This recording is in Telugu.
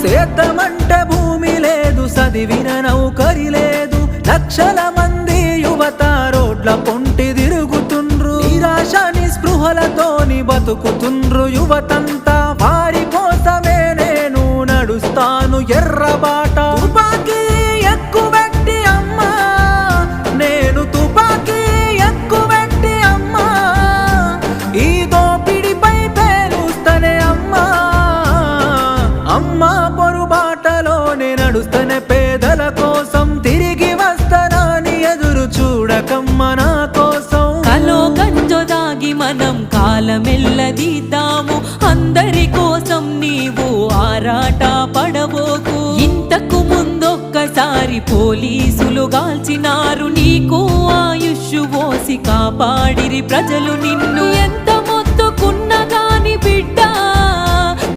సేద్యమంటే భూమి లేదు, చదివిన నౌకరి లేదు, లక్షల మంది యువత రోడ్ల పొంటి తిరుగుతుండ్రు, నిరాశ నిస్పృహలతోని బతుకుతుండ్రు యువతంతా. వారి కోసమే నేను నడుస్తాను ఎర్రబాట. తుపాకీ ఎక్కువెట్టి అమ్మా, నేను తుపాకీ ఎక్కువెట్టి అమ్మా, ఈ దోపిడిపై పేరుస్తనే అమ్మా. అమ్మా పొరుబాటలోనే నడుస్తనే పేదల కోసం, తిరిగి వస్తానని ఎదురు చూడకమ్మ నా కోసం. కలో గంజో దాగి మనం కాలమెల్లదీద్దాము, అందరి కోసం నీవు ఆరాట పడబోకు. ఇంతకు ముందొక్కసారి పోలీసులు గాల్చినారు, నీకు ఆయుష్ పోసి కాపాడిరి ప్రజలు నిన్ను. ఎంత